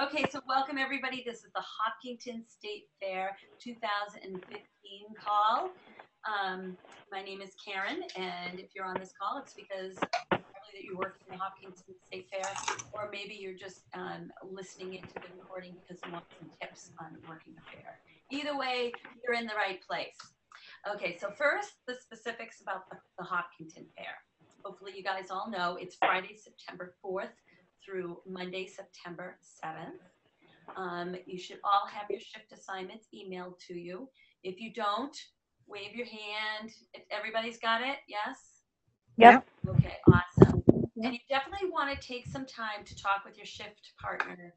Okay, so welcome everybody. This is the Hopkinton State Fair 2015 call. My name is Karen, and if you're on this call, it's because probably that you work for the Hopkinton State Fair, or maybe you're just listening into the recording because you want some tips on working the fair. Either way, you're in the right place. Okay, so first, the specifics about the Hopkinton Fair. Hopefully you guys all know it's Friday, September 4th through Monday, September 7th. You should all have your shift assignments emailed to you. If you don't, wave your hand. If everybody's got it, yes? Yep. Okay, awesome. And you definitely want to take some time to talk with your shift partner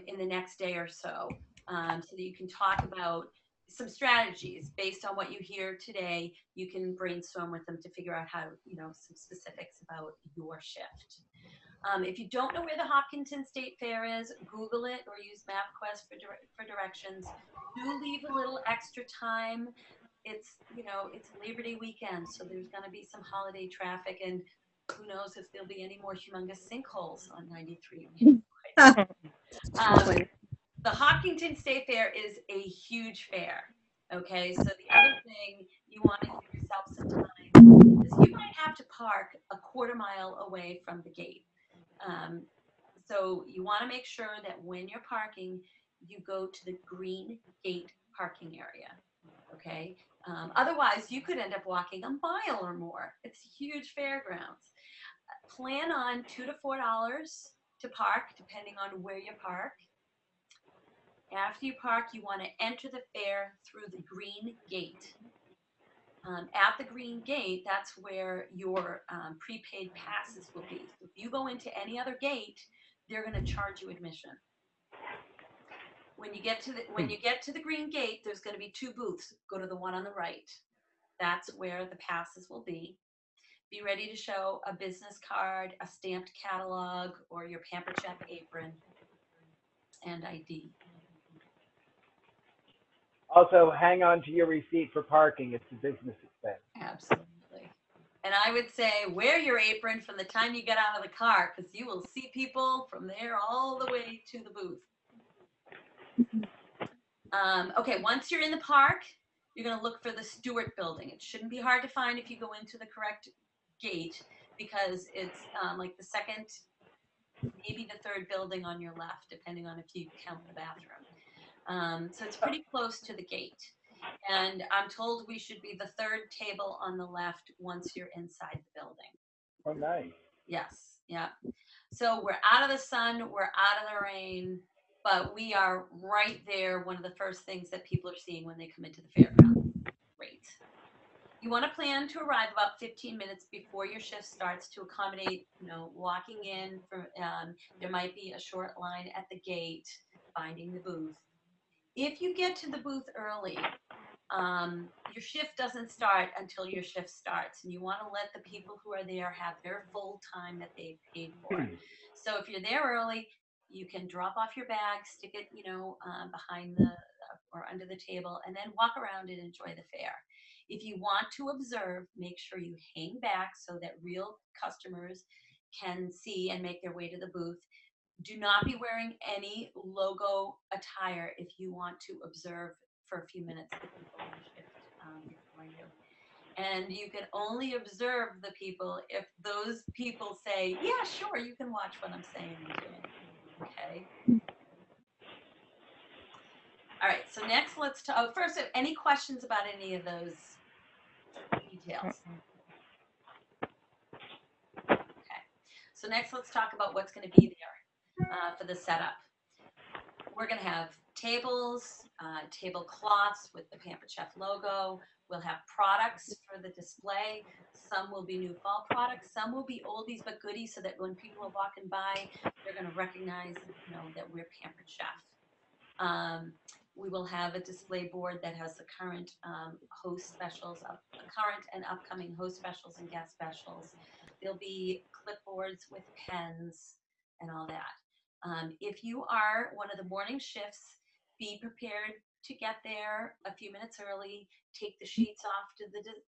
in the next day or so that you can talk about some strategies based on what you hear today. You can brainstorm with them to figure out how, some specifics about your shift. If you don't know where the Hopkinton State Fair is, Google it or use MapQuest for directions. Do leave a little extra time. It's Labor Day weekend, so there's going to be some holiday traffic, and who knows if there'll be any more humongous sinkholes on 93. The Hopkinton State Fair is a huge fair. Okay, so the other thing you want to give yourself some time is you might have to park a quarter mile away from the gate. So you want to make sure that when you're parking, you go to the green gate parking area. Okay. Otherwise, you could end up walking a mile or more. It's huge fairgrounds. Plan on $2 to $4 to park, depending on where you park. After you park, you want to enter the fair through the green gate. At the green gate, that's where your prepaid passes will be. So if you go into any other gate, they're going to charge you admission. When you get to the green gate, there's going to be two booths. Go to the one on the right. That's where the passes will be. Be ready to show a business card, a stamped catalog, or your Pampered Chef apron and ID. Also, hang on to your receipt for parking. It's a business expense. Absolutely. And I would say wear your apron from the time you get out of the car because you will see people from there all the way to the booth. Okay, once you're in the park, you're going to look for the Stewart building. It shouldn't be hard to find if you go into the correct gate because it's like the second, maybe the third building on your left, depending on if you count the bathroom. So it's pretty close to the gate. And I'm told we should be the third table on the left once you're inside the building. Oh, nice. Yes, yeah. So we're out of the sun, we're out of the rain, but we are right there. One of the first things that people are seeing when they come into the fairground. Great. You want to plan to arrive about 15 minutes before your shift starts to accommodate, walking in. There might be a short line at the gate, finding the booth. If you get to the booth early, your shift doesn't start until your shift starts, and you want to let the people who are there have their full time that they've paid for. So if you're there early, you can drop off your bag, stick it, behind or under the table, and then walk around and enjoy the fair. If you want to observe, make sure you hang back so that real customers can see and make their way to the booth. Do not be wearing any logo attire if you want to observe for a few minutes the people on the shift before you. And you can only observe the people if those people say, yeah, sure, you can watch what I'm saying and doing. Okay. All right, so next let's talk. First, any questions about any of those details? Okay. So next let's talk about what's going to be there for the setup. We're going to have tables, tablecloths with the Pampered Chef logo. We'll have products for the display. Some will be new fall products. Some will be oldies but goodies so that when people are walking by, they're going to recognize, that we're Pampered Chef. We will have a display board that has the current host specials, current and upcoming host specials and guest specials. There'll be clipboards with pens and all that. If you are one of the morning shifts, be prepared to get there a few minutes early, take the sheets off to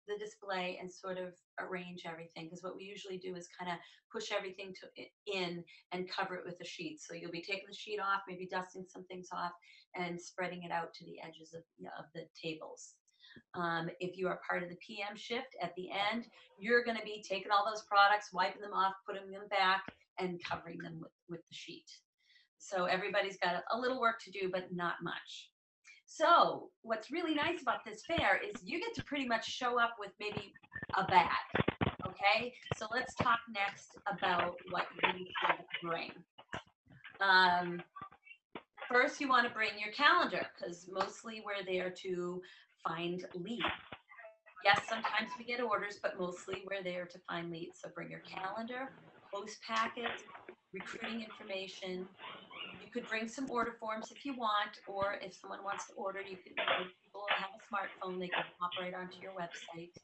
the display, and sort of arrange everything. Because what we usually do is kind of push everything in and cover it with a sheet. So you'll be taking the sheet off, maybe dusting some things off, and spreading it out to the edges of the tables. If you are part of the PM shift, at the end, you're going to be taking all those products, wiping them off, putting them back, and covering them with the sheet. So everybody's got a little work to do, but not much. So what's really nice about this fair is you get to pretty much show up with maybe a bag. Okay, so let's talk next about what you should bring. First, you want to bring your calendar, because mostly we're there to find leads. Yes, sometimes we get orders, but mostly we're there to find leads. So bring your calendar, post packet, recruiting information. You could bring some order forms if you want, or if someone wants to order, you can. People have a smartphone; they can hop right onto your website.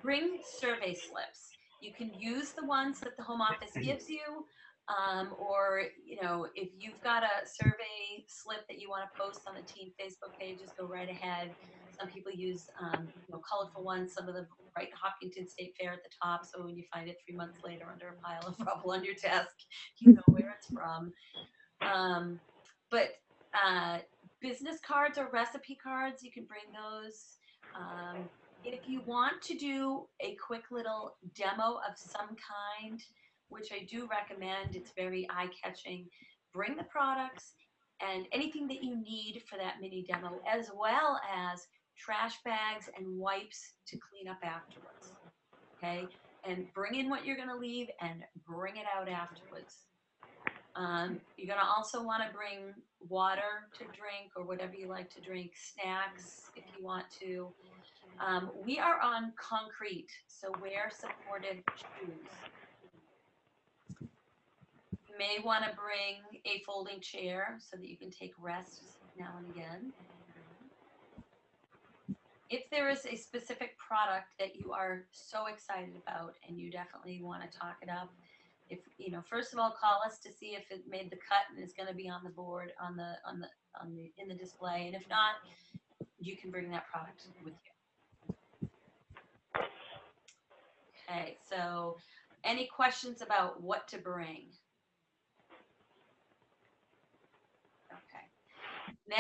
Bring survey slips. You can use the ones that the home office gives you, or if you've got a survey slip that you want to post on the team Facebook page, just go right ahead. Some people use colorful ones. Some of them write Hopkinton State Fair at the top, so when you find it 3 months later under a pile of rubble on your desk, you know where it's from. But business cards or recipe cards, you can bring those. If you want to do a quick little demo of some kind, which I do recommend, it's very eye-catching, bring the products and anything that you need for that mini demo, as well as trash bags and wipes to clean up afterwards. Okay? And bring in what you're going to leave and bring it out afterwards. You're going to also want to bring water to drink or whatever you like to drink, snacks if you want to. We are on concrete, so wear supportive shoes. You may want to bring a folding chair so that you can take rests now and again. If there is a specific product that you are so excited about and you definitely want to talk it up, first of all, call us to see if it made the cut and is going to be on the board in the display, and if not, you can bring that product with you. Okay, so any questions about what to bring? Okay.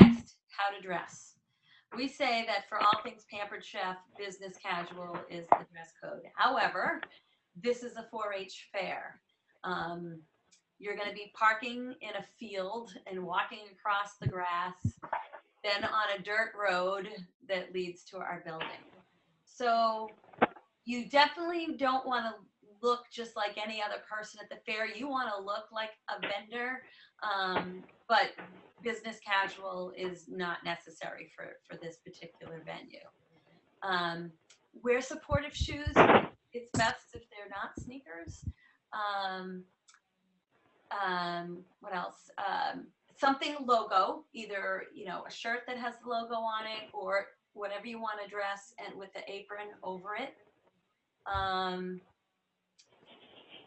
Next, how to dress. We say that for all things Pampered Chef, business casual is the dress code. However, this is a 4-H fair. You're going to be parking in a field and walking across the grass, then on a dirt road that leads to our building. So you definitely don't want to look just like any other person at the fair. You want to look like a vendor, but business casual is not necessary for this particular venue. Wear supportive shoes. It's best if they're not sneakers. What else? Something logo, either a shirt that has the logo on it, or whatever you want to dress, and with the apron over it.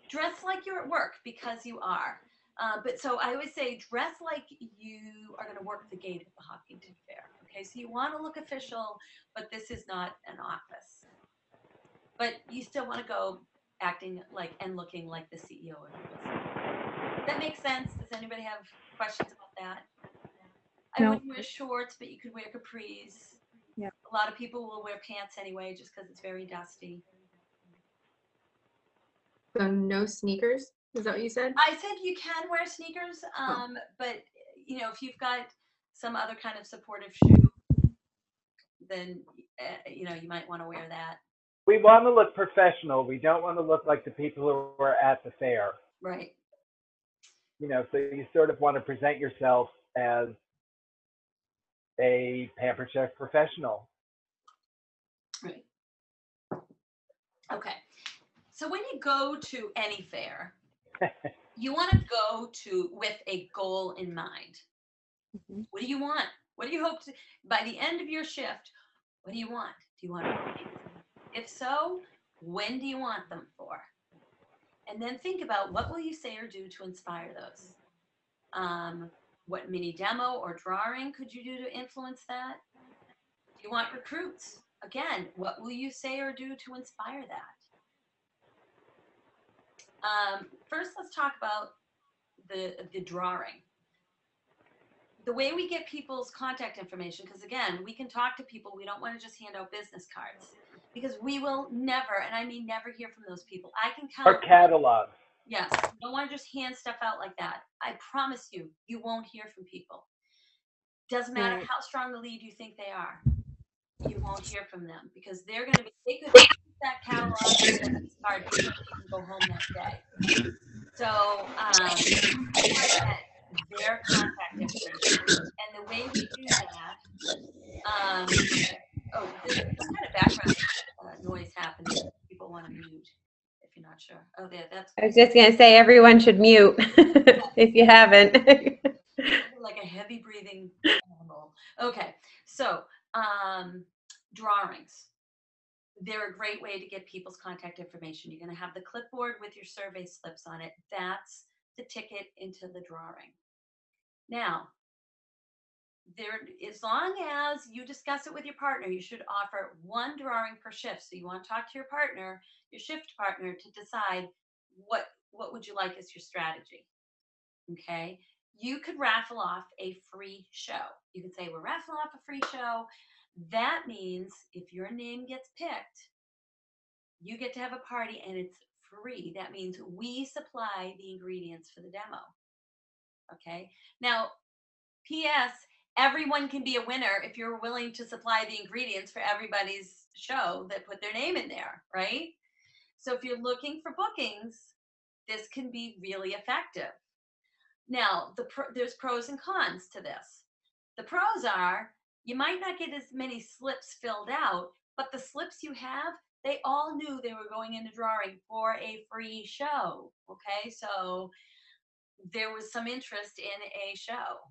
Dress like you're at work, because you are. But so I always say dress like you are going to work the gate at the Hopkinton Fair. Okay, so you want to look official, but this is not an office. But you still want to go acting like and looking like the CEO of the business. Does that make sense? Does anybody have questions about that? I wouldn't wear shorts, but you could wear capris. Yeah. A lot of people will wear pants anyway, just because it's very dusty. So no sneakers? Is that what you said? I said you can wear sneakers, but if you've got some other kind of supportive shoe, then you might want to wear that. We want to look professional. We don't want to look like the people who are at the fair. Right. So you sort of want to present yourself as a Pampered Chef professional. Right. Okay. So when you go to any fair, you want to go with a goal in mind. Mm-hmm. What do you want? What do you hope to, by the end of your shift, what do you want? Do you want ratings? If so, when do you want them for? And then think about what will you say or do to inspire those. What mini demo or drawing could you do to influence that? Do you want recruits? Again, what will you say or do to inspire that? First, let's talk about the drawing. The way we get people's contact information, because again, we can talk to people. We don't want to just hand out business cards because we will never, and I mean never, hear from those people. I can count. Or catalogs. Yes, you don't want to just hand stuff out like that. I promise you, you won't hear from people. Doesn't matter how strong the lead you think they are. You won't hear from them because they're going to be, they could keep that catalog business card before they even go home that day. So we want to get their contact information. And the way we do that, there's some kind of background noise happening. People want to mute if you're not sure. Oh, there, that's. I was just going to say everyone should mute if you haven't. Like a heavy breathing animal. Okay, so drawings. They're a great way to get people's contact information. You're going to have the clipboard with your survey slips on it. That's the ticket into the drawing. Now, as long as you discuss it with your partner, you should offer one drawing per shift. So you want to talk to your partner, your shift partner, to decide what would you like as your strategy. Okay, you could raffle off a free show. You could say, we're raffling off a free show. That means if your name gets picked, you get to have a party and it's free. That means we supply the ingredients for the demo. Okay, now, P.S., everyone can be a winner if you're willing to supply the ingredients for everybody's show that put their name in there, right? So if you're looking for bookings, this can be really effective. Now, there's pros and cons to this. The pros are you might not get as many slips filled out, but the slips you have, they all knew they were going into drawing for a free show. Okay, so there was some interest in a show.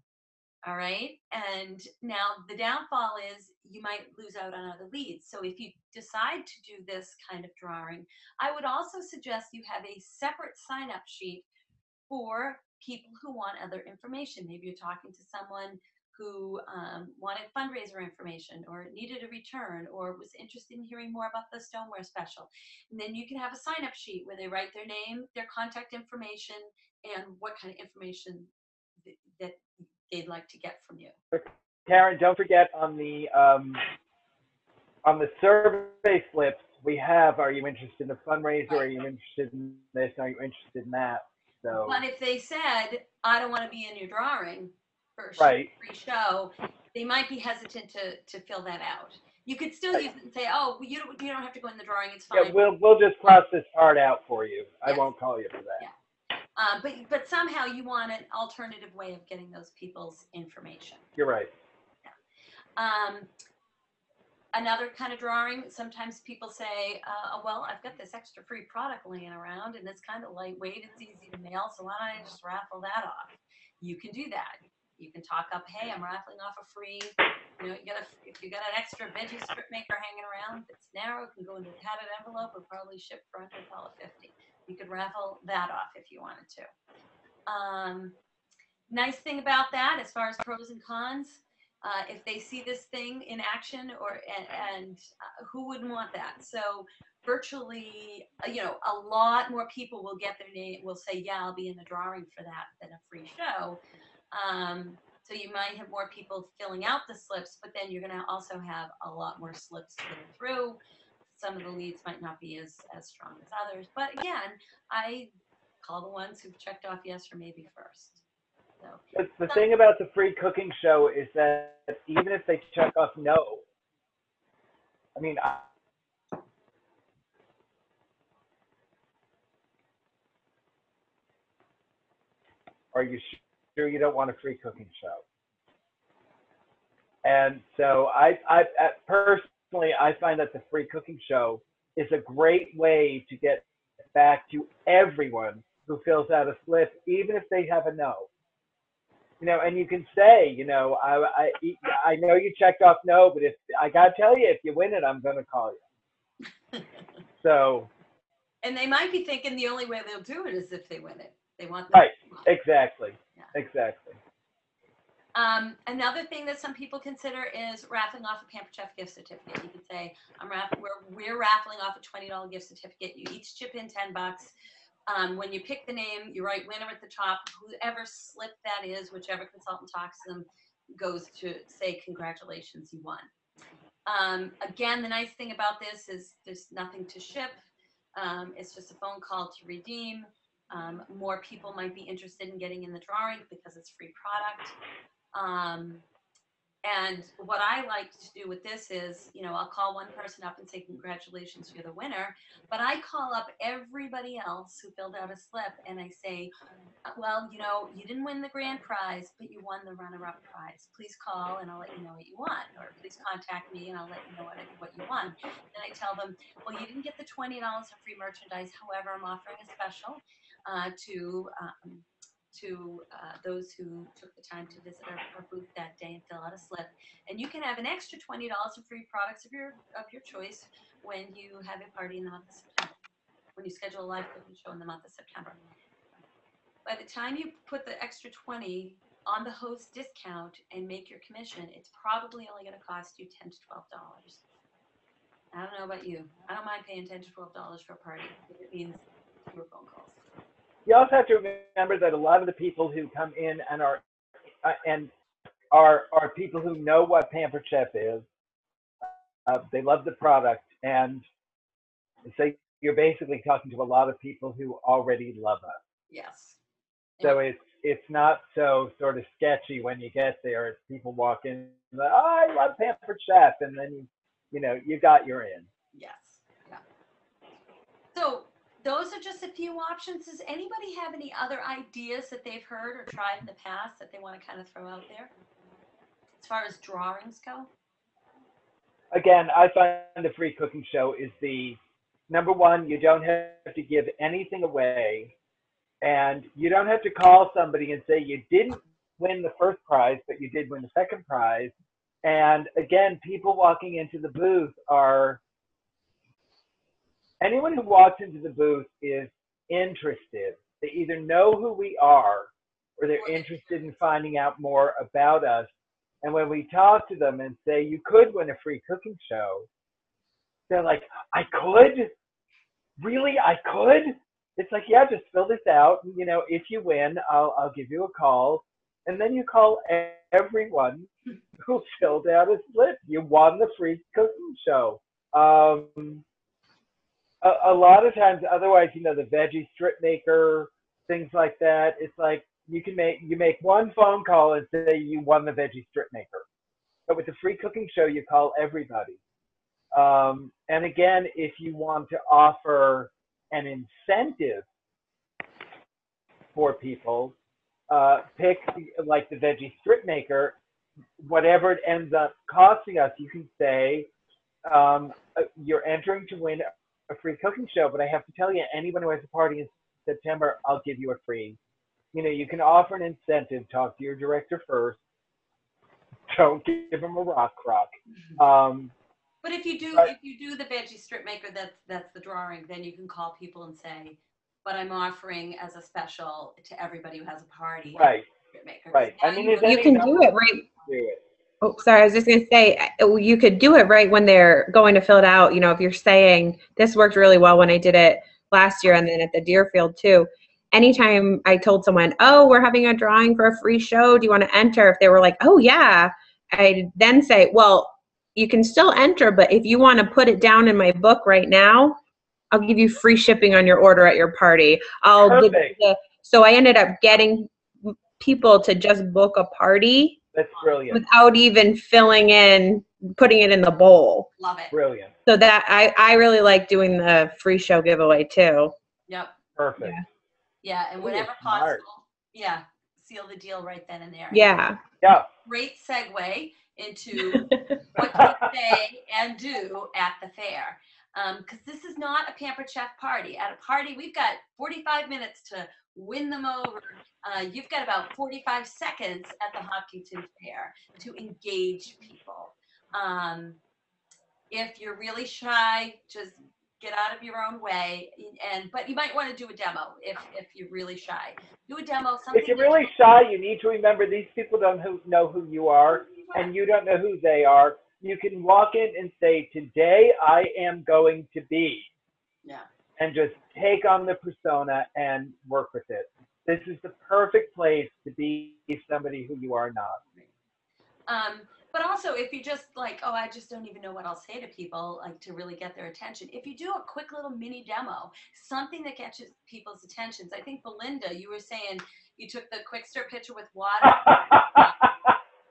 All right. And now the downfall is you might lose out on other leads. So if you decide to do this kind of drawing, I would also suggest you have a separate sign-up sheet for people who want other information. Maybe you're talking to someone who wanted fundraiser information or needed a return or was interested in hearing more about the stoneware special. And then you can have a sign-up sheet where they write their name, their contact information, and what kind of information that they'd like to get from you. Karen, don't forget on the survey slips we have, are you interested in the fundraiser? Right. Are you interested in this? Are you interested in that? So. But if they said, I don't want to be in your drawing for a right. free show, they might be hesitant to fill that out. You could still use it and say, oh, you don't have to go in the drawing. It's fine. Yeah, we'll just cross this part out for you. Yes. I won't call you for that. Yeah. But somehow you want an alternative way of getting those people's information. You're right. Yeah. Another kind of drawing, sometimes people say, well, I've got this extra free product laying around and it's kind of lightweight, it's easy to mail, so why don't I just raffle that off? You can do that. You can talk up, hey, I'm raffling off a free, if you got an extra veggie strip maker hanging around that's narrow, it can go into a padded envelope or probably ship for under $1.50. You could raffle that off if you wanted to. Nice thing about that, as far as pros and cons, if they see this thing in action, and who wouldn't want that? So virtually, a lot more people will get their name, will say, yeah, I'll be in the drawing for that than a free show. So you might have more people filling out the slips, but then you're going to also have a lot more slips to go through. Some of the leads might not be as strong as others. But again, I call the ones who've checked off yes or maybe first. So, the thing about the free cooking show is that even if they check off no, I mean, are you sure you don't want a free cooking show? And so personally, I find that the free cooking show is a great way to get back to everyone who fills out a slip, even if they have a no. And you can say, I know you checked off no, but if I gotta tell you, if you win it, I'm gonna call you. So. And they might be thinking the only way they'll do it is if they win it. They want. Right. Exactly. Yeah. Exactly. Another thing that some people consider is raffling off a Pampered Chef gift certificate. You could say, we're raffling off a $20 gift certificate. You each chip in $10. When you pick the name, you write winner at the top. Whoever slip that is, whichever consultant talks to them, goes to say congratulations, you won. Again, the nice thing about this is there's nothing to ship. It's just a phone call to redeem. More people might be interested in getting in the drawing because it's free product. And what I like to do with this is, I'll call one person up and say, congratulations, you're the winner. But I call up everybody else who filled out a slip and I say, well, you didn't win the grand prize, but you won the runner-up prize. Please call and I'll let you know what you won. Or please contact me and I'll let you know what you won. And I tell them, well, you didn't get the $20 of free merchandise. However, I'm offering a special to those who took the time to visit our booth that day and fill out a slip. And you can have an extra $20 of free products of your choice when you have a party in the month of September, when you schedule a live cooking show in the month of September. By the time you put the extra 20 on the host discount and make your commission, it's probably only going to cost you $10 to $12. I don't know about you. I don't mind paying $10 to $12 for a party if it means fewer phone calls. You also have to remember that a lot of the people who come in and are people who know what Pampered Chef is. They love the product, and so you're basically talking to a lot of people who already love us. Yes. So it's not so sort of sketchy when you get there. It's people walk in, like, oh, I love Pampered Chef, and then you got your in. Yes. Yeah. So those are just a few options. Does anybody have any other ideas that they've heard or tried in the past that they want to kind of throw out there as far as drawings go? Again, I find the free cooking show is the number one. You don't have to give anything away, and you don't have to call somebody and say you didn't win the first prize, but you did win the second prize. And again, people walking into the booth anyone who walks into the booth is interested. They either know who we are or they're interested in finding out more about us. And when we talk to them and say, you could win a free cooking show, they're like, I could? Really? I could? It's like, yeah, just fill this out. If you win, I'll give you a call. And then you call everyone who filled out a slip. You won the free cooking show. A lot of times, otherwise, the veggie strip maker, things like that. It's like you make one phone call and say you won the veggie strip maker. But with the free cooking show, you call everybody. And again, if you want to offer an incentive for people, pick like the veggie strip maker. Whatever it ends up costing us, you can say you're entering to win a free cooking show, but I have to tell you, anyone who has a party in September, I'll give you a free. You can offer an incentive. Talk to your director first. Don't give them a rock. But if you do the veggie strip maker, that's the drawing. Then you can call people and say, "But I'm offering as a special to everybody who has a party." Right. Strip maker. Right. I mean, You can do it right. Do it. Oh, sorry. I was just going to say, you could do it right when they're going to fill it out. If you're saying this worked really well when I did it last year and then at the Deerfield too. Anytime I told someone, oh, we're having a drawing for a free show, do you want to enter? If they were like, oh yeah, I'd then say, well, you can still enter, but if you want to put it down in my book right now, I'll give you free shipping on your order at your party. So I ended up getting people to just book a party. That's brilliant. Without even putting it in the bowl. Love it. Brilliant. So that I really like doing the free show giveaway too. Yep. Perfect. Yeah, and whenever possible, seal the deal right then and there. Yeah. Yeah. Great segue into what you say and do at the fair. Because this is not a Pampered Chef party. At a party, we've got 45 minutes to win them over. You've got about 45 seconds at the Hopkinton Fair to engage people. If you're really shy, just get out of your own way, but you might want to do a demo if you're really shy. Do a demo, something. If you're really shy, you need to remember these people don't know who you are, and you don't know who they are. You can walk in and say, "Today I am going to be," Yeah. and just take on the persona and work with it. This is the perfect place to be somebody who you are not. But also, if you just like, oh, I just don't even know what I'll say to people, like to really get their attention. If you do a quick little mini demo, something that catches people's attentions. I think Belinda, you were saying you took the quick stir pitcher with water.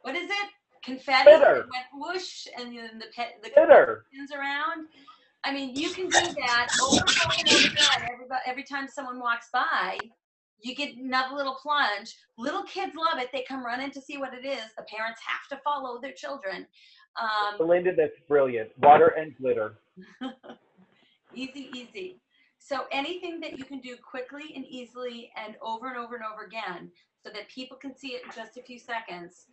What is it? Confetti. Glitter. It went whoosh, and then the Glitter. spins around. I mean, you can do that over and over and over again. Every time someone walks by, you get another little plunge. Little kids love it. They come running to see what it is. The parents have to follow their children. Belinda, that's brilliant. Water and glitter. Easy, easy. So anything that you can do quickly and easily and over again so that people can see it in just a few seconds.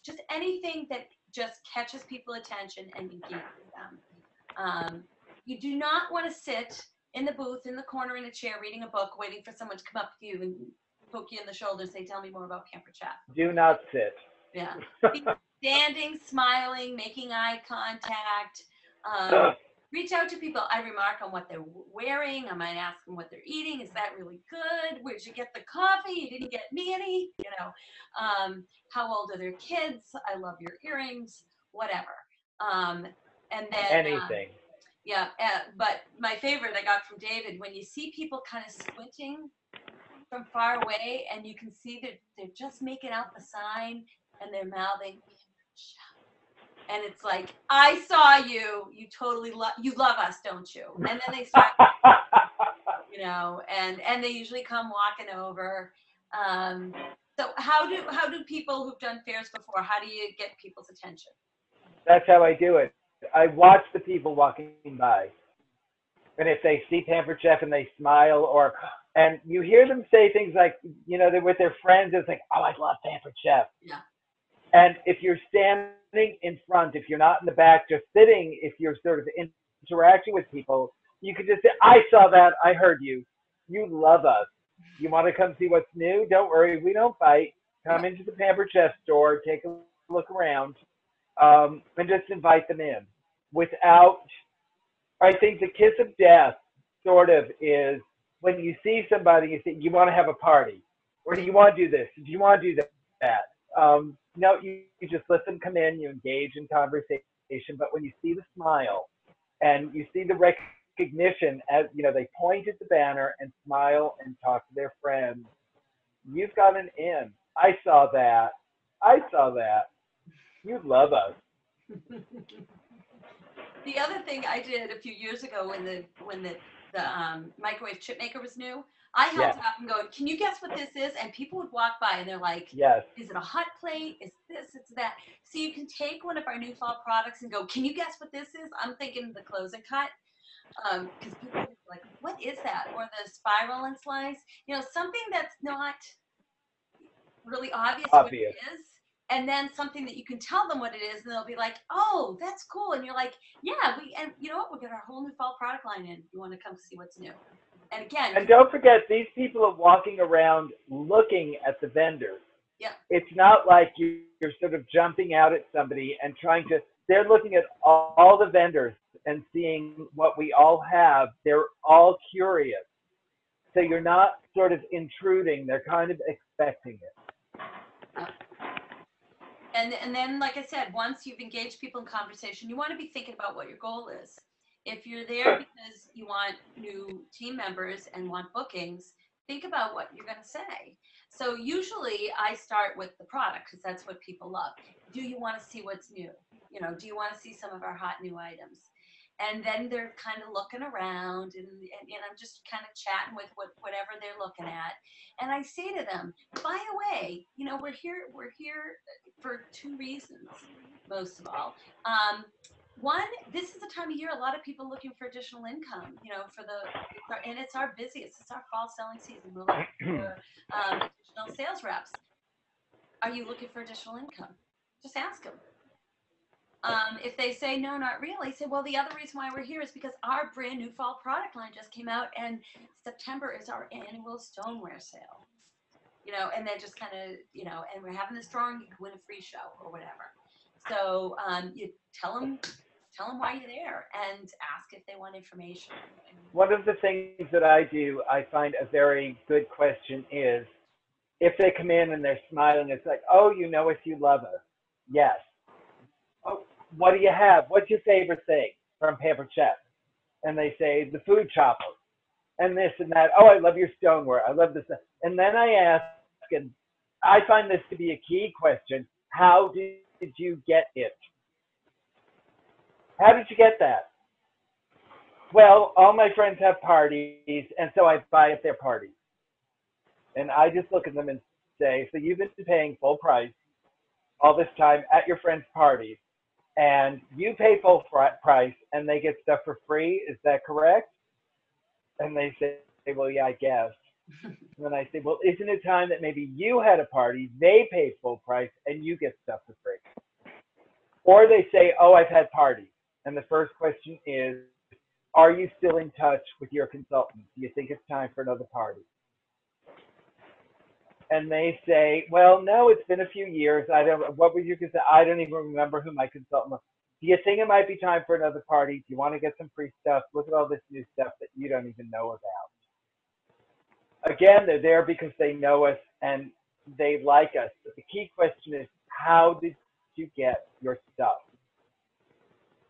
Just anything that just catches people's attention and engages them. You do not want to sit in the booth, in the corner, in a chair, reading a book, waiting for someone to come up with you and poke you in the shoulder and say, tell me more about Pampered Chef. Do not sit. Yeah. Be standing, smiling, making eye contact. Reach out to people. I remark on what they're wearing. I might ask them what they're eating. Is that really good? Where'd you get the coffee? You didn't get me any. How old are their kids? I love your earrings. Whatever. And then anything. Yeah, but my favorite I got from David, when you see people kind of squinting from far away and you can see that they're just making out the sign and they're mouthing, and it's like, I saw you, you totally you love us, don't you? And then they start, and they usually come walking over. So how do people who've done fairs before, how do you get people's attention? That's how I do it. I watch the people walking by. And if they see Pampered Chef and they smile, and you hear them say things like, they're with their friends, it's like, oh, I love Pampered Chef. Yeah. And if you're standing in front, if you're not in the back, just sitting, if you're sort of interacting with people, you could just say, I saw that, I heard you. You love us. You want to come see what's new? Don't worry, we don't fight. Come into the Pampered Chef store, take a look around, and just invite them in. I think the kiss of death sort of is when you see somebody, you say, you want to have a party, or do you want to do this? Do you want to do that? No, you just let them come in, you engage in conversation, but when you see the smile and you see the recognition as, they point at the banner and smile and talk to their friends, you've got an in. I saw that. You love us. The other thing I did a few years ago when the microwave chip maker was new, I held it up and going, can you guess what this is? And people would walk by and they're like, yes. Is it a hot plate? Is this? It's that. So you can take one of our new fall products and go, can you guess what this is? I'm thinking the close and cut. Because people are like, what is that? Or the spiral and slice. Something that's not really obvious. What it is. And then something that you can tell them what it is, and they'll be like, oh, that's cool. And you're like, yeah, and you know what? We'll get our whole new fall product line in. You want to come see what's new. And again. And don't forget, these people are walking around looking at the vendors. Yeah. It's not like you're sort of jumping out at somebody and they're looking at all the vendors and seeing what we all have. They're all curious. So you're not sort of intruding. They're kind of expecting it. And then, like I said, once you've engaged people in conversation, you want to be thinking about what your goal is. If you're there because you want new team members and want bookings, think about what you're going to say. So usually I start with the product because that's what people love. Do you want to see what's new? Do you want to see some of our hot new items? And then they're kind of looking around and I'm just kind of chatting with whatever they're looking at. And I say to them, by the way, we're here for two reasons, most of all. One, this is the time of year a lot of people looking for additional income, and it's our busiest. It's our fall selling season. We're looking for additional sales reps. Are you looking for additional income? Just ask them. If they say, no, not really, say, well, the other reason why we're here is because our brand new fall product line just came out, and September is our annual stoneware sale. And then just kind of, and we're having this drawing, you can win a free show or whatever. So you tell them why you're there and ask if they want information. One of the things that I do, I find a very good question is, if they come in and they're smiling, it's like, oh, you know us, you love us. Yes. Oh, what do you have? What's your favorite thing from Pampered Chef? And they say, the food chopper, and this and that. Oh, I love your stoneware. I love this. And then I ask, and I find this to be a key question, how did you get it? How did you get that? Well, all my friends have parties, and so I buy at their parties. And I just look at them and say, so you've been paying full price all this time at your friends' parties, and you pay full price and they get stuff for free. Is that correct? And they say, well, yeah, I guess. And then I say, well, isn't it time that maybe you had a party, they pay full price, and you get stuff for free? Or they say, oh, I've had parties. And the first question is, are you still in touch with your consultant? Do you think it's time for another party? And they say, well, no, it's been a few years. What would you consider? I don't even remember who my consultant was. Do you think it might be time for another party? Do you want to get some free stuff? Look at all this new stuff that you don't even know about. Again, they're there because they know us and they like us. But the key question is, how did you get your stuff?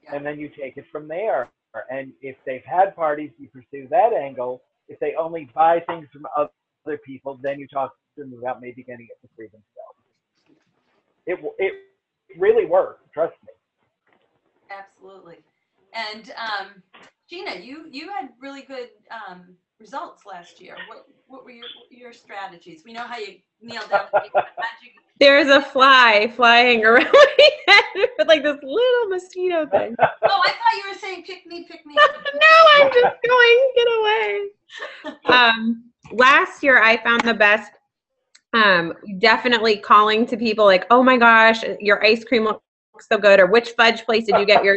Yeah. And then you take it from there. And if they've had parties, you pursue that angle. If they only buy things from other people, then you talk to them about maybe getting it for free themselves. It really works, trust me. Absolutely. And Gina, you had really good results last year. What were your strategies? We know how you nailed down the There's a fly flying around my head with like this little mosquito thing. Oh, I thought you were saying pick me. No, I'm just going, get away. Last year I found the best, definitely calling to people like, oh my gosh, your ice cream looks so good, or which fudge place did you get your,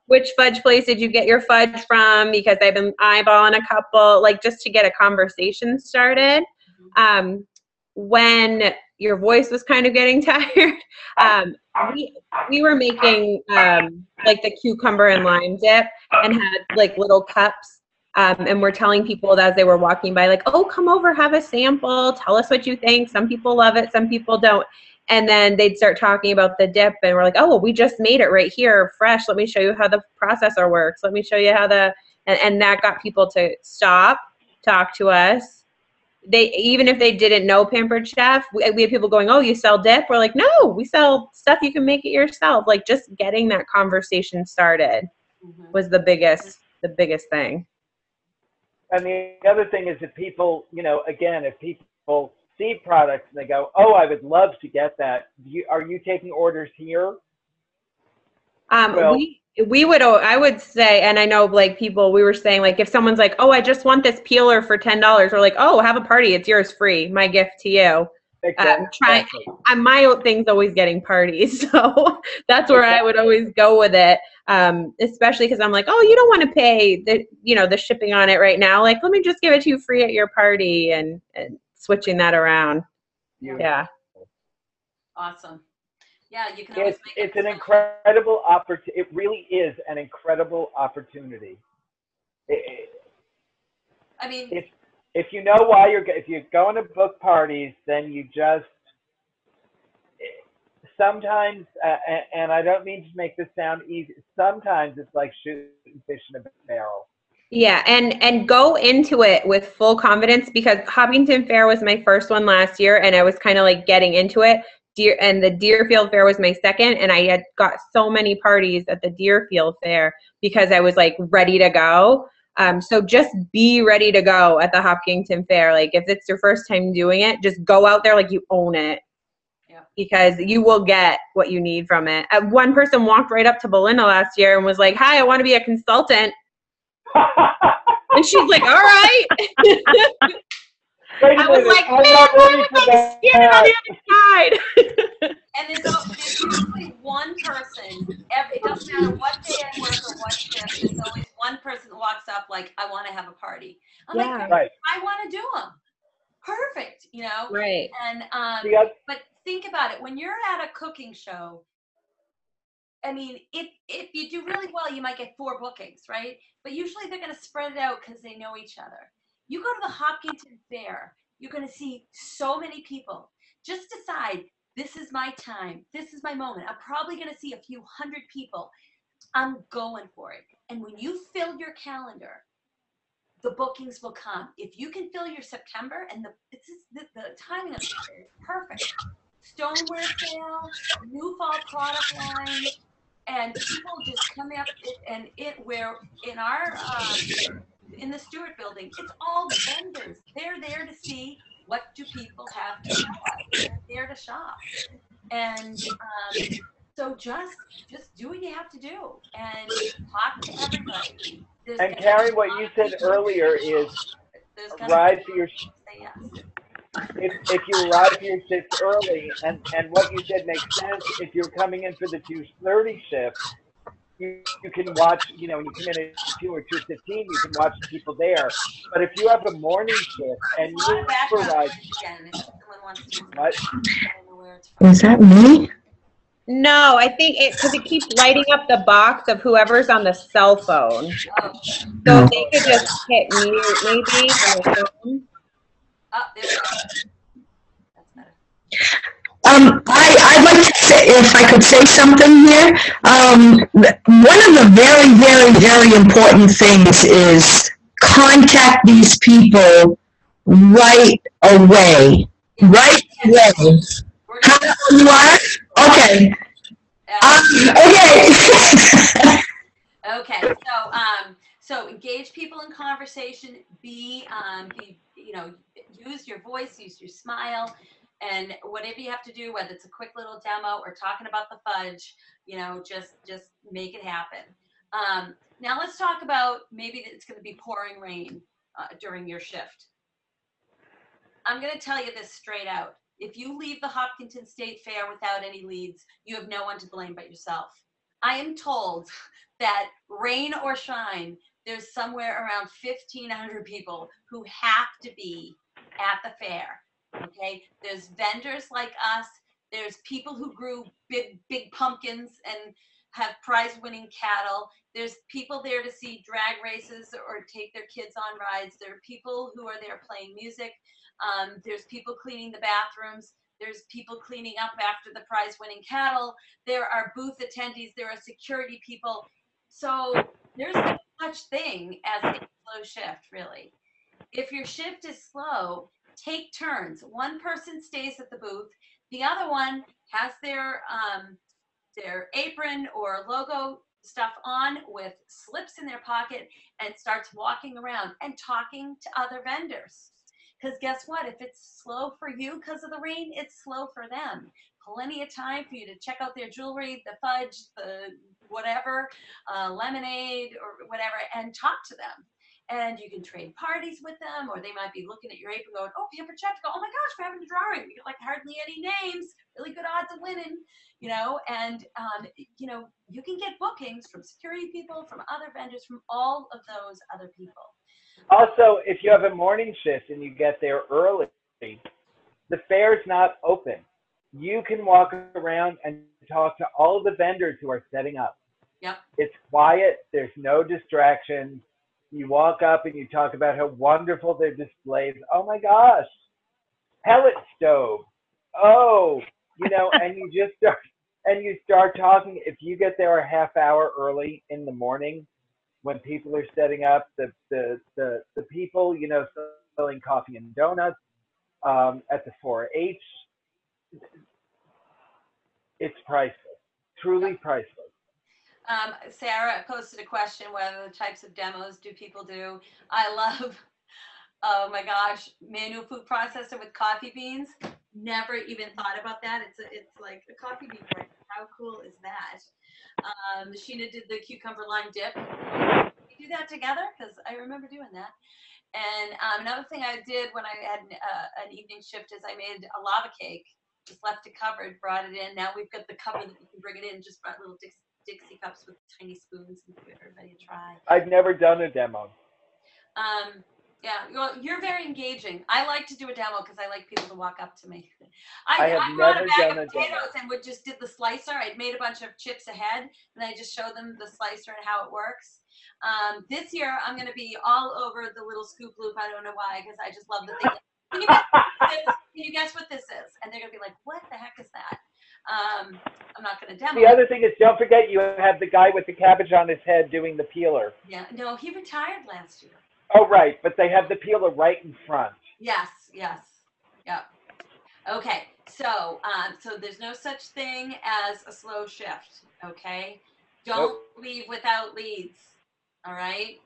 which fudge place did you get your fudge from? Because I've been eyeballing a couple, like just to get a conversation started. When your voice was kind of getting tired, we were making like the cucumber and lime dip and had like little cups. And we're telling people as they were walking by, like, oh, come over, have a sample, tell us what you think. Some people love it, some people don't. And then they'd start talking about the dip, and we're like, oh, well, we just made it right here, fresh. Let me show you how the processor works. Let me show you how and that got people to stop, talk to us. Even if they didn't know Pampered Chef, we had people going, oh, you sell dip? We're like, no, we sell stuff you can make it yourself. Like just getting that conversation started was the biggest thing. And the other thing is that people, again, if people see products and they go, oh, I would love to get that. Are you taking orders here? I would say, and I know like people, we were saying like, if someone's like, oh, I just want this peeler for $10, we're like, oh, have a party. It's yours free. My gift to you. Exactly. My thing's always getting parties. So that's where I would always go with it. Especially because I'm like, oh, you don't want to pay the shipping on it right now. Like, let me just give it to you free at your party and switching that around. Yeah. Awesome. Yeah, you can always make it's an incredible opportunity. It really is an incredible opportunity. I mean, if you know why if you're going to book parties, then you just sometimes, and I don't mean to make this sound easy. Sometimes it's like shooting fish in a barrel. Yeah, and go into it with full confidence, because Hopkinton Fair was my first one last year, and I was kind of like getting into it. And the Deerfield Fair was my second, and I had got so many parties at the Deerfield Fair because I was like ready to go. So just be ready to go at the Hopkinton Fair. Like if it's your first time doing it, just go out there like you own it. Yeah. Because you will get what you need from it. One person walked right up to Belinda last year and was like, hi, I want to be a consultant. And she's like, all right. I was like, man, why am I standing on the other side? And there's usually one person matter what day I work or what shift, there's always one person that walks up like, I want to have a party. I'm like, Yeah. Right. I want to do them. Perfect, you know? Right. And, The oth- but think about it. When you're at a cooking show, I mean, if you do really well, you might get 4 bookings, right? But usually they're going to spread it out because they know each other. You go to the Hopkinton Fair, you're going to see so many people. Just decide, this is my time. This is my moment. I'm probably going to see a few hundred people. I'm going for it. And when you fill your calendar, the bookings will come. If you can fill your September, and the timing of it is perfect. Stoneware sale, new fall product line, and people just come up and where in our in the Stewart building, it's all vendors. They're there to see what do people have to show us. They're there to shop, and so just do what you have to do and talk to everybody. There's And gonna be Karen, a what lot you of said people earlier is there's gonna be arrive for your say yes. if you arrive for your shift early, and what you said makes sense. If you're coming in for the 2:30 shift, you can watch. You know, when you come in at 2 or 2:15, you can watch the people there. But if you have a morning shift There's and a lot of you background arrive, noise again. If someone wants to, what? I don't know where it's from. Is that me? No, I think because it keeps lighting up the box of whoever's on the cell phone. Oh, So if they could just hit mute maybe on their phone. there we go. That's better. I'd like to say, if I could say something here. One of the very, very, very important things is contact these people right away. Yeah. Right away. We're How gonna you are? Okay. Okay. Okay, so engage people in conversation. Be use your voice, use your smile, and whatever you have to do, whether it's a quick little demo or talking about the fudge, just make it happen. Now let's talk about maybe that it's going to be pouring rain during your shift. I'm going to tell you this straight out. If you leave the Hopkinton State Fair without any leads, you have no one to blame but yourself. I am told that rain or shine, there's somewhere around 1,500 people who have to be at the fair. Okay, there's vendors like us. There's people who grew big pumpkins and have prize-winning cattle. There's people there to see drag races or take their kids on rides. There are people who are there playing music. There's people cleaning the bathrooms. There's people cleaning up after the prize-winning cattle. There are booth attendees. There are security people. So there's no such thing as a slow shift, really. If your shift is slow, take turns. One person stays at the booth. The other one has their apron or logo stuff on with slips in their pocket and starts walking around and talking to other vendors. Because guess what? If it's slow for you because of the rain, it's slow for them. Plenty of time for you to check out their jewelry, the fudge, the whatever, lemonade or whatever, and talk to them. And you can trade parties with them, or they might be looking at your apron going, oh, pamper check, go, oh my gosh, we're having a drawing. We got like hardly any names, really good odds of winning, and you can get bookings from security people, from other vendors, from all of those other people. Also, if you have a morning shift and you get there early, the fair's not open. You can walk around and talk to all of the vendors who are setting up. Yep. It's quiet. There's no distractions. You walk up and you talk about how wonderful their displays. Oh my gosh, pellet stove. Oh, and you start talking. If you get there a half hour early in the morning, when people are setting up, the people selling coffee and donuts at the 4-H, it's priceless, truly priceless. Sarah posted a question, what other types of demos do people do? I love, oh my gosh, manual food processor with coffee beans. Never even thought about that. It's like a coffee bean grinder. How cool is that? Sheena did the cucumber lime dip. We do that together because I remember doing that. And another thing I did when I had an evening shift is I made a lava cake. Just left it covered, brought it in. Now we've got the cover that you can bring it in. Just brought little Dixie cups with tiny spoons and give everybody a try. I've never done a demo. Yeah, well, you're very engaging. I like to do a demo because I like people to walk up to me. I have I brought a never bag done of a demo. potatoes and just did the slicer. I'd made a bunch of chips ahead, and I just showed them the slicer and how it works. This year, I'm going to be all over the little scoop loop. I don't know why, because I just love the thing. Can you guess what this is? And they're going to be like, what the heck is that? I'm not going to demo The it. other thing is, don't forget you have the guy with the cabbage on his head doing the peeler. Yeah, no, he retired last year. Oh, right, but they have the peeler right in front. Yes, yes, yep. Okay, so there's no such thing as a slow shift, okay? Don't leave without leads, all right?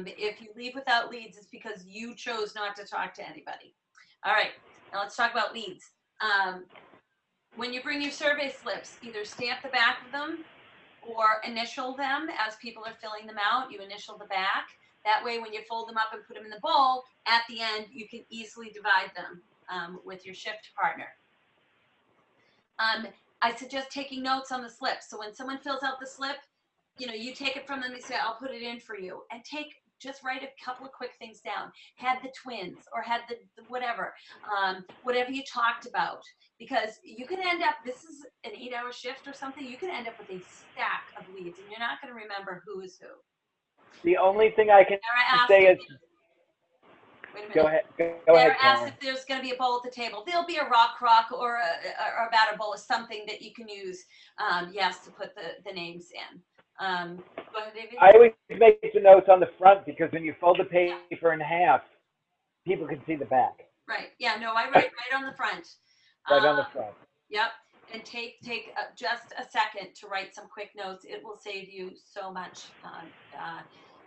If you leave without leads, it's because you chose not to talk to anybody. All right, now let's talk about leads. When you bring your survey slips, either stamp the back of them or initial them as people are filling them out. You initial the back. That way, when you fold them up and put them in the bowl, at the end, you can easily divide them with your shift partner. I suggest taking notes on the slip. So when someone fills out the slip, you take it from them and say, I'll put it in for you. And just write a couple of quick things down. Had the twins or had the whatever you talked about. Because you can end up, this is an 8-hour shift or something, you can end up with a stack of leads and you're not going to remember who is who. The only thing I can say is, go ahead. Sarah asked if there's going to be a bowl at the table. There'll be a rock or a batter bowl or something that you can use, yes, to put the names in. Go ahead, David. I always make the notes on the front because when you fold the paper in half, people can see the back. Right. Yeah. No, I write right on the front. Right on the front. Yep. And take just a second to write some quick notes. It will save you so much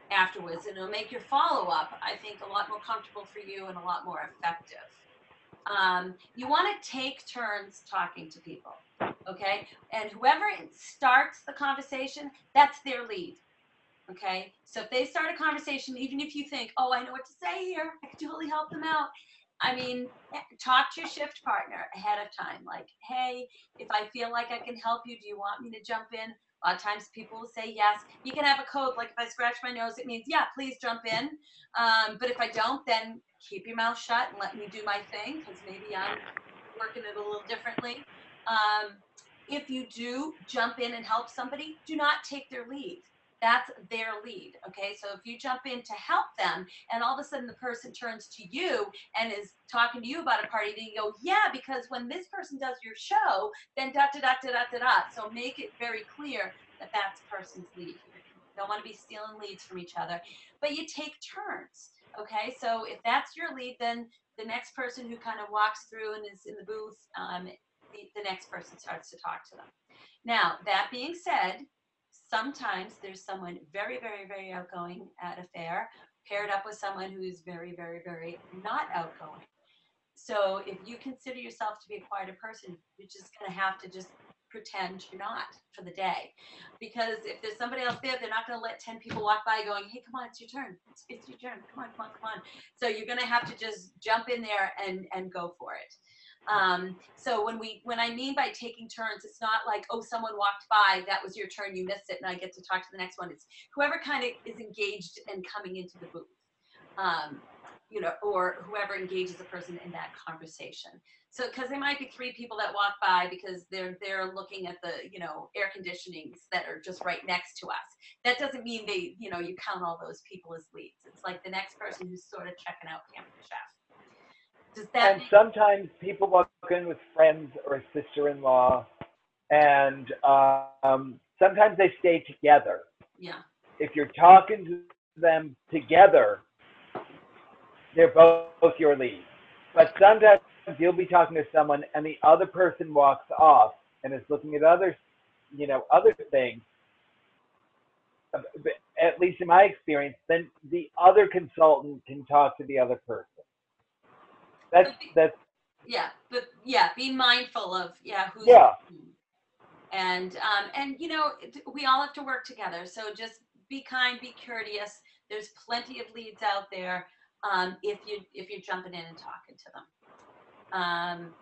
afterwards, and it'll make your follow-up, I think, a lot more comfortable for you and a lot more effective. You want to take turns talking to people, okay? And whoever starts the conversation, that's their lead, okay? So if they start a conversation, even if you think, oh, I know what to say here, I can totally help them out. I mean, talk to your shift partner ahead of time. Like, hey, if I feel like I can help you, do you want me to jump in? A lot of times people will say yes. You can have a code, like if I scratch my nose, it means, yeah, please jump in. But if I don't, then keep your mouth shut and let me do my thing, because maybe I'm working it a little differently. If you do jump in and help somebody, do not take their lead. That's their lead, okay? So if you jump in to help them and all of a sudden the person turns to you and is talking to you about a party, then you go, yeah, because when this person does your show, then da da da da da da. So make it very clear that that's the person's lead. You don't want to be stealing leads from each other, but you take turns, okay? So if that's your lead, then the next person who kind of walks through and is in the booth, the next person starts to talk to them. Now, that being said, sometimes there's someone very, very, very outgoing at a fair paired up with someone who is very, very, very not outgoing. So if you consider yourself to be a quieter person, you're just going to have to just pretend you're not for the day. Because if there's somebody else there, they're not going to let 10 people walk by going, hey, come on, it's your turn. It's your turn. Come on, come on, come on. So you're going to have to just jump in there and go for it. So when I mean by taking turns, it's not like, oh, someone walked by, that was your turn, you missed it, and I get to talk to the next one. It's whoever kind of is engaged and coming into the booth, or whoever engages a person in that conversation. So, because there might be 3 people that walk by because they're looking at the, air conditionings that are just right next to us. That doesn't mean you count all those people as leads. It's like the next person who's sort of checking out Camp Chef. And sometimes people walk in with friends or a sister-in-law, and sometimes they stay together. Yeah. If you're talking to them together, they're both your lead. But sometimes you'll be talking to someone, and the other person walks off and is looking at other things. At least in my experience, then the other consultant can talk to the other person. That's be mindful of who's and we all have to work together, so just be kind, be courteous. There's plenty of leads out there if you're jumping in and talking to them.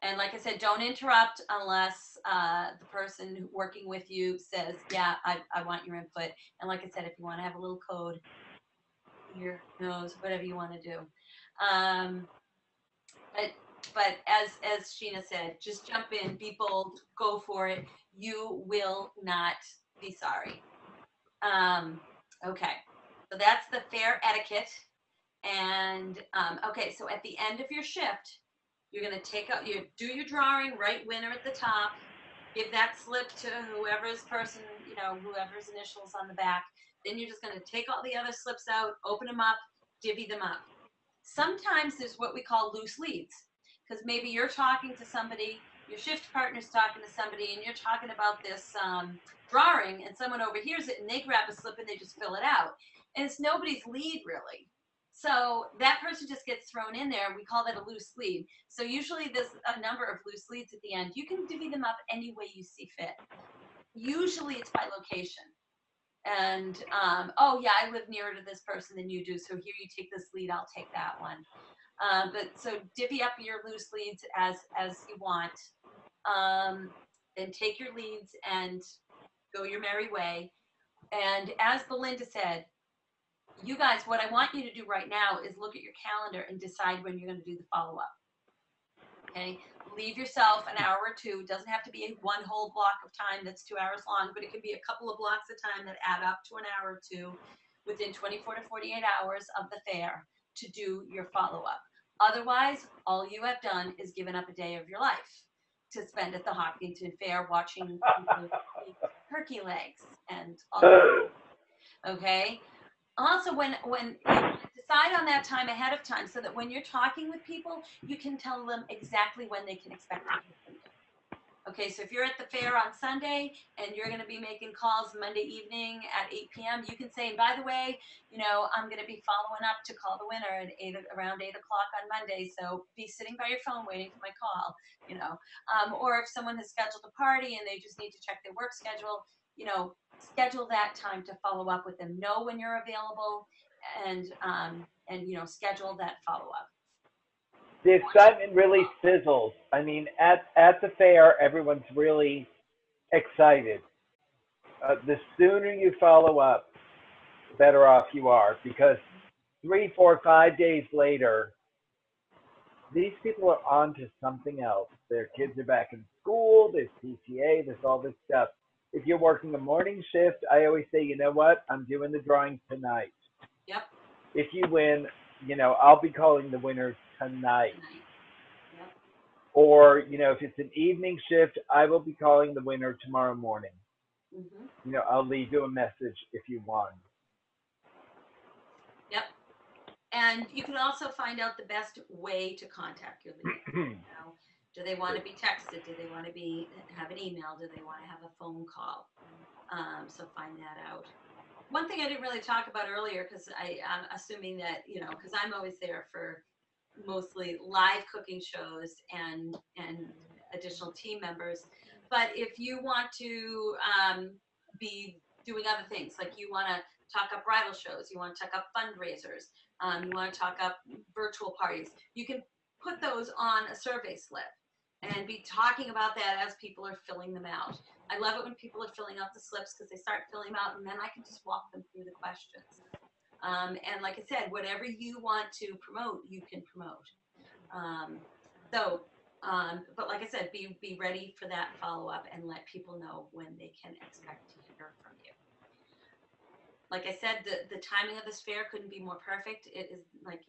And like I said, don't interrupt unless the person working with you says, yeah, I want your input. And like I said, if you want to have a little code, ear, nose, whatever you want to do. But as Sheena said, just jump in, be bold, go for it. You will not be sorry. Okay, so that's the fair etiquette. And okay, so at the end of your shift, you're gonna take out, you do your drawing, write winner at the top, give that slip to whoever's person, whoever's initials on the back. Then you're just gonna take all the other slips out, open them up, divvy them up. Sometimes there's what we call loose leads, because maybe you're talking to somebody, your shift partner's talking to somebody, and you're talking about this drawing, and someone overhears it, and they grab a slip and they just fill it out. And it's nobody's lead, really. So that person just gets thrown in there. We call that a loose lead. So usually there's a number of loose leads at the end. You can divvy them up any way you see fit. Usually it's by location. And, oh yeah, I live nearer to this person than you do. So here you take this lead, I'll take that one. But so divvy up your loose leads as you want. Then take your leads and go your merry way. And as Belinda said, you guys, what I want you to do right now is look at your calendar and decide when you're going to do the follow-up. Okay, leave yourself an hour or two. It doesn't have to be one whole block of time that's 2 hours long, but it can be a couple of blocks of time that add up to an hour or two within 24 to 48 hours of the fair to do your follow-up. Otherwise, all you have done is given up a day of your life to spend at the Hopkinton Fair watching people eat turkey legs and all that. Okay. Also, when you decide on that time ahead of time, so that when you're talking with people, you can tell them exactly when they can expect to hear from you. Okay, so if you're at the fair on Sunday and you're going to be making calls Monday evening at 8 p.m., you can say, and by the way, I'm going to be following up to call the winner at around 8 o'clock on Monday. So be sitting by your phone waiting for my call, or if someone has scheduled a party and they just need to check their work schedule, schedule that time to follow up with them. Know when you're available, and schedule that follow up. The excitement really sizzles. I mean, at the fair, everyone's really excited. The sooner you follow up, the better off you are, because 3, 4, 5 days later, these people are on to something else. Their kids are back in school, there's PTA, there's all this stuff. If you're working a morning shift, I always say, you know what? I'm doing the drawing tonight. Yep. If you win, I'll be calling the winners tonight. Yep. Or, if it's an evening shift, I will be calling the winner tomorrow morning. Mm-hmm. I'll leave you a message if you won. Yep. And you can also find out the best way to contact your lead. Do they want to be texted? Do they want to have an email? Do they want to have a phone call? So find that out. One thing I didn't really talk about earlier, because I'm assuming that, because I'm always there for mostly live cooking shows and additional team members. But if you want to be doing other things, like you want to talk up bridal shows, you want to talk up fundraisers, you want to talk up virtual parties, you can put those on a survey slip and be talking about that as people are filling them out. I love it when people are filling out the slips, because they start filling them out and then I can just walk them through the questions. And like I said, whatever you want to promote, you can promote. But like I said, be ready for that follow-up and let people know when they can expect to hear from you. Like I said, the timing of this fair couldn't be more perfect. It is like,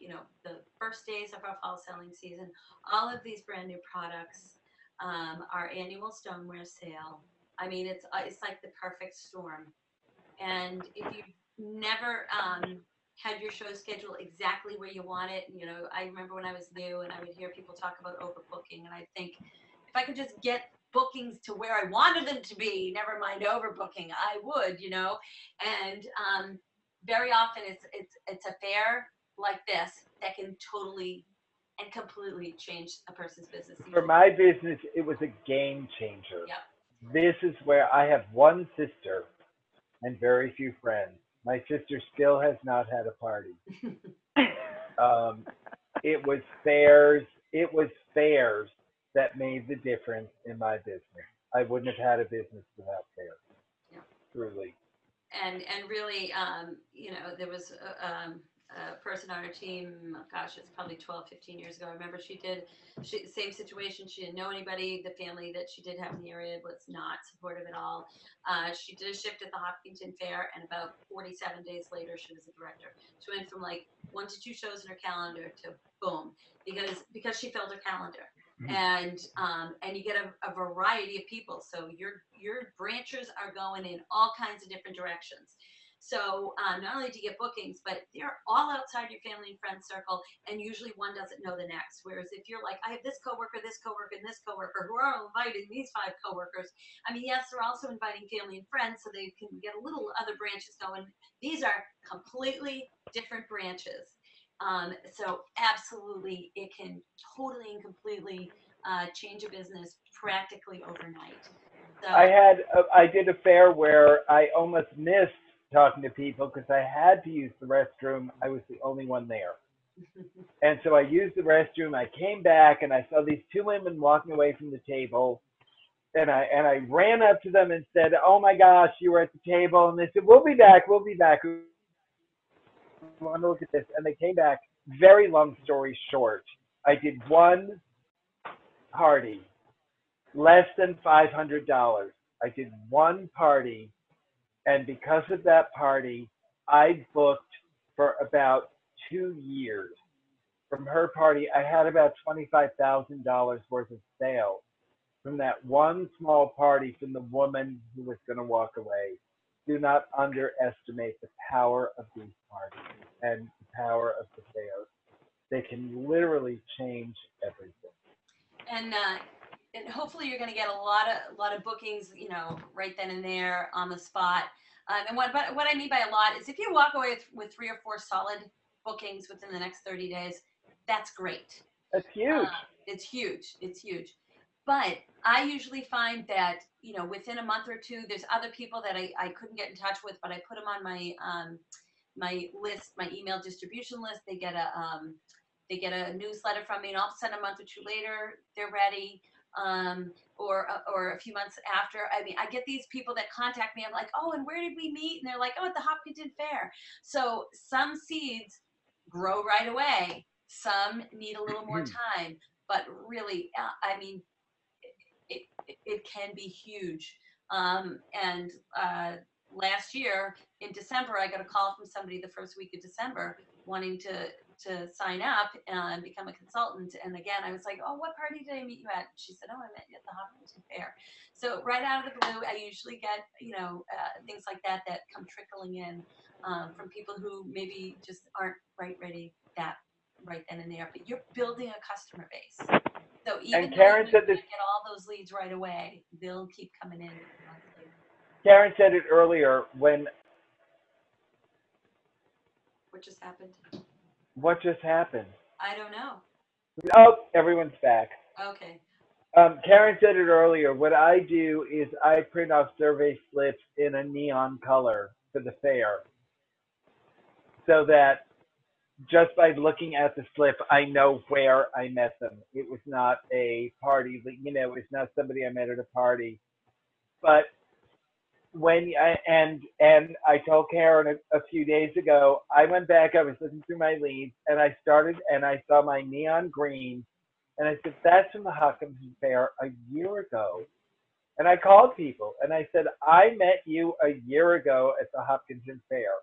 the first days of our fall selling season, all of these brand new products, our annual stoneware sale. I mean, it's like the perfect storm. And if you've never had your show schedule exactly where you want it, I remember when I was new and I would hear people talk about overbooking, and I think if I could just get bookings to where I wanted them to be, never mind overbooking, I would, and very often it's a fair like this that can totally and completely change a person's business. For my business, it was a game changer. Yep. This is where I have one sister and very few friends. My sister still has not had a party. It was fairs. that made the difference in my business. I wouldn't have had a business without fairs. Yeah. Truly. And really, there was a person on our team, gosh, it's probably 12, 15 years ago. I remember same situation. She didn't know anybody. The family that she did have in the area was not supportive at all. She did a shift at the Hopkinton Fair, and about 47 days later, she was a director. She went from like 1 to 2 shows in her calendar to boom, because she filled her calendar. And you get a variety of people. So your branches are going in all kinds of different directions. So not only do you get bookings, but they're all outside your family and friend circle, and usually one doesn't know the next. Whereas if you're like, I have this coworker, and this coworker who are inviting these 5 coworkers. I mean, yes, they're also inviting family and friends, so they can get a little other branches going. These are completely different branches. So absolutely, it can totally and completely change a business practically overnight. So, I did a fair where I almost missed talking to people because I had to use the restroom. I was the only one there. And so I used the restroom. I came back and I saw these 2 women walking away from the table. And I ran up to them and said, "Oh my gosh, you were at the table." And they said, "We'll be back. We'll be back. We want to look at this." And they came back. Very long story short, I did one party, less than $500. I did one party, and because of that party, I booked for about 2 years. From her party, I had about $25,000 worth of sales from that one small party from the woman who was going to walk away. Do not underestimate the power of these parties and the power of the fairs. They can literally change everything. And hopefully you're going to get a lot of bookings, right then and there on the spot. And what I mean by a lot is if you walk away with 3 or 4 solid bookings within the next 30 days, that's great. That's huge. It's huge. It's huge. But I usually find that, within a month or 2, there's other people that I couldn't get in touch with, but I put them on my list, my email distribution list. They get a newsletter from me, and all of a sudden, a month or 2 later, they're ready. Or a few months after. I mean, I get these people that contact me. I'm like, "Oh, and where did we meet?" And they're like, "Oh, at the Hopkinton Fair." So some seeds grow right away. Some need a little more time, but really, I mean, it can be huge. And last year in December, I got a call from somebody the first week of December wanting to sign up and become a consultant. And again, I was like, "Oh, what party did I meet you at?" She said, "Oh, I met you at the Hopkinton Fair." So right out of the blue, I usually get, things like that come trickling in from people who maybe just aren't quite ready that right then and there. But you're building a customer base. So even though Karen you said this. get all those leads right away, they'll keep coming in months later. Karen said it earlier. What just happened? What just happened? I don't know. Oh, everyone's back. Okay. Karen said it earlier. What I do is I print off survey slips in a neon color for the fair, so that just by looking at the slip, I know where I met them. It was not a party, it's not somebody I met at a party. But I told Karen a few days ago, I went back, I was looking through my leads, and I saw my neon green, and I said, "That's from the Hopkinton Fair a year ago." And I called people, and I said, "I met you a year ago at the Hopkinton Fair,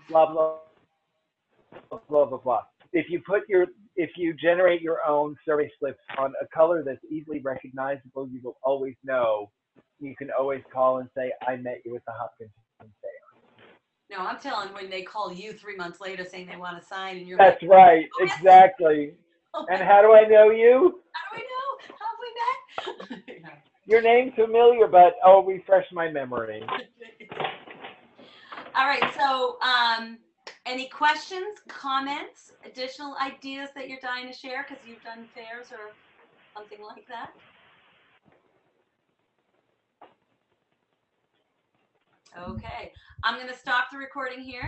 blah, blah, blah, blah, blah." If you generate your own survey slips on a color that's easily recognizable, you will always know. You can always call and say, "I met you at the Hopkinton Fair." No, I'm telling when they call you 3 months later saying they want to sign, and you're That's like, right, "Oh, yes." exactly. Oh, And how do I know you? how do we know? How have we met? Yeah. Your name's familiar, but refresh my memory. All right. So, any questions, comments, additional ideas that you're dying to share because you've done fairs or something like that? Okay. I'm going to stop the recording here.